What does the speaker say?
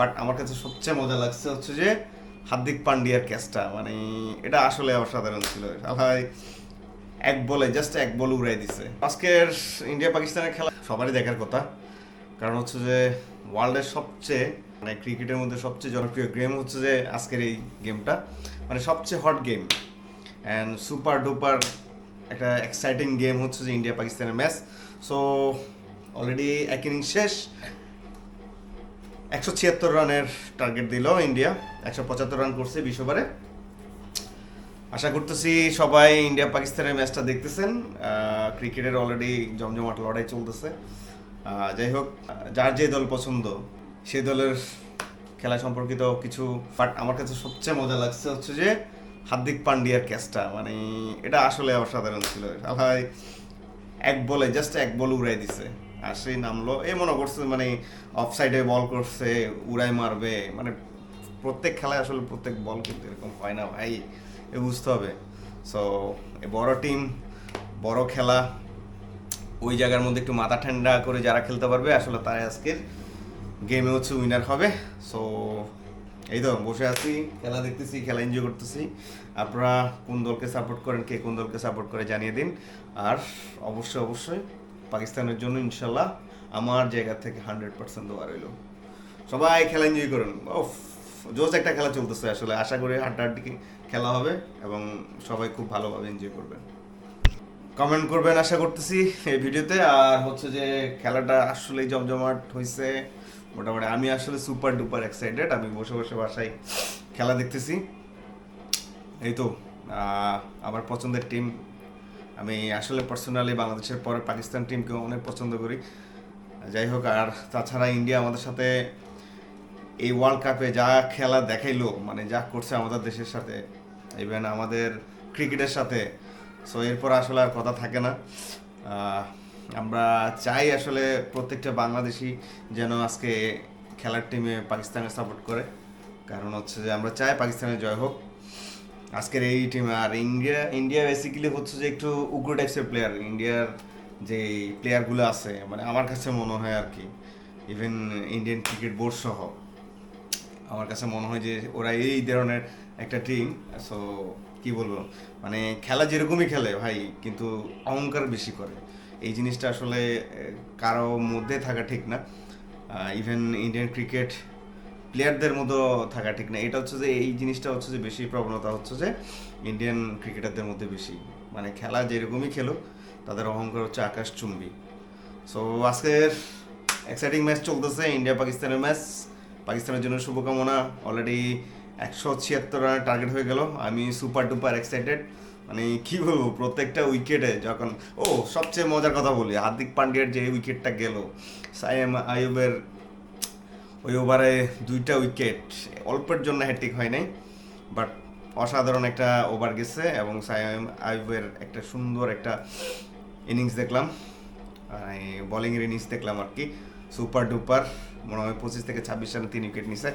But আমার কাছে সবচেয়ে মজা লাগছে হচ্ছে যে হার্দিক পান্ডিয়ার ক্যাচটা, মানে এটা আসলে অসাধারণ ছিল। ভাই জাস্ট এক বল উড়াই দিছে। আজকের ইন্ডিয়া পাকিস্তানের খেলা সবারই দেখার কথা, কারণ হচ্ছে যে ওয়ার্ল্ডের সবচেয়ে মানে ক্রিকেটের মধ্যে সবচেয়ে জনপ্রিয় গেম হচ্ছে যে আজকের এই গেমটা, মানে সবচেয়ে hot game and super duper একটা এক্সাইটিং গেম হচ্ছে যে ইন্ডিয়া পাকিস্তানের ম্যাচ। সো অলরেডি এক ইনিংস শেষ, 176 রানের টার্গেট দিল ইন্ডিয়া, 175 রান করছে 20 ওভারে। আশা করতেছি সবাই ইন্ডিয়া পাকিস্তানের ম্যাচটা দেখতেছেন। ক্রিকেটের অলরেডি জমজমাট লড়াই চলতেছে। যাই হোক, যার যে দল পছন্দ সেই দলের খেলা সম্পর্কিত কিছু বাট আমার কাছে সবচেয়ে মজা লাগছে হচ্ছে যে হার্দিক পান্ডিয়ার ক্যাচটা, মানে এটা আসলে অসাধারণ ছিল। ভাই জাস্ট এক বল উড়াই দিছে, আর সেই নামলো এ মনে করছে মানে অফ সাইডে বল করছে, উড়াই মারবে। মানে প্রত্যেক খেলায় আসলে প্রত্যেক বল কিন্তু এরকম হয় না ভাই, এ বুঝতে হবে। সো এ বড় টিম, বড় খেলা, ওই জায়গার মধ্যে একটু মাথা ঠান্ডা করে যারা খেলতে পারবে আসলে তারাই আজকের গেমে হচ্ছে উইনার হবে। সো এই তো বসে আছি, খেলা দেখতেছি, খেলা এনজয় করতেছি। আপনারা কোন দলকে সাপোর্ট করেন, কে কোন দলকে সাপোর্ট করে জানিয়ে দিন। আর অবশ্যই অবশ্যই পাকিস্তানের জন্য ইনশাল্লাহ আমার জায়গা থেকে 100% দোয়া রইল। সবাই খেলা এনজয় করুন। ওফ, জোস একটা খেলা চলতেছে আসলে। আশা করি হাড্ডাহাড্ডি খেলা হবে এবং সবাই খুব ভালোভাবে এনজয় করবেন। কমেন্ট করবেন আশা করতেছি এই ভিডিওতে। আর হচ্ছে যে খেলাটা আসলেই জমজমাট হয়েছে মোটামুটি। আমি আসলে সুপার ডুপার এক্সাইটেড। আমি বসে বসে বাসায় খেলা দেখতেছি। এই তো আমার পছন্দের টিম। আমি আসলে পার্সোনালি বাংলাদেশের পরে পাকিস্তান টিমকে অনেক পছন্দ করি। যাই হোক, আর তাছাড়া ইন্ডিয়া আমাদের সাথে এই ওয়ার্ল্ড কাপে যা খেলা দেখাইলো, মানে যা করছে আমাদের দেশের সাথে, ইভেন আমাদের ক্রিকেটের সাথে, সো এরপর আসলে আর কথা থাকে না। আমরা চাই আসলে প্রত্যেকটা বাংলাদেশি যেন আজকে খেলার টিমে পাকিস্তানের সাপোর্ট করে, কারণ হচ্ছে যে আমরা চাই পাকিস্তানের জয় হোক আজকের এই টিমে। আর ইন্ডিয়া বেসিক্যালি হচ্ছে যে একটু উগ্র টাইপসের প্লেয়ার। ইন্ডিয়ার যে প্লেয়ারগুলো আছে, মানে আমার কাছে মনে হয় আর কি, ইভেন ইন্ডিয়ান ক্রিকেট বোর্ড সহ আমার কাছে মনে হয় যে ওরা এই ধরনের একটা টিম। সো কি বলবো, মানে খেলা যেরকমই খেলে ভাই, কিন্তু অহংকার বেশি করে। এই জিনিসটা আসলে কারো মধ্যে থাকা ঠিক না। ইভেন ইন্ডিয়ান ক্রিকেট প্লেয়ারদের মতো থাকা ঠিক না। এটা হচ্ছে যে এই জিনিসটা হচ্ছে যে বেশি প্রবণতা হচ্ছে যে ইন্ডিয়ান ক্রিকেটারদের মধ্যে বেশি, মানে খেলা যেরকমই খেলো তাদের অহংকার হচ্ছে আকাশচুম্বী। সো আজকের এক্সাইটিং ম্যাচ চলতেছে, ইন্ডিয়া পাকিস্তানের ম্যাচ। পাকিস্তানের জন্য শুভকামনা। অলরেডি 176 রানের টার্গেট হয়ে গেল। আমি সুপার ডুপার এক্সাইটেড, মানে কি বলবো, প্রত্যেকটা উইকেটে যখন সবচেয়ে মজার কথা বলি, হার্দিক পান্ডিয়ার যে উইকেটটা গেল, সাইম আইয়ুবের ওই ওভারে 2টা উইকেট, অল্পের জন্য হ্যাট্রিক হয় নাই, বাট অসাধারণ একটা ওভার গেছে এবং সাইম আইয়ুবের একটা সুন্দর একটা ইনিংস দেখলাম, বোলিংয়ের ইনিংস দেখলাম আর কি। সুপার ডুপার, মনে হয় 25 থেকে 26 রানে 3 উইকেট নিছে।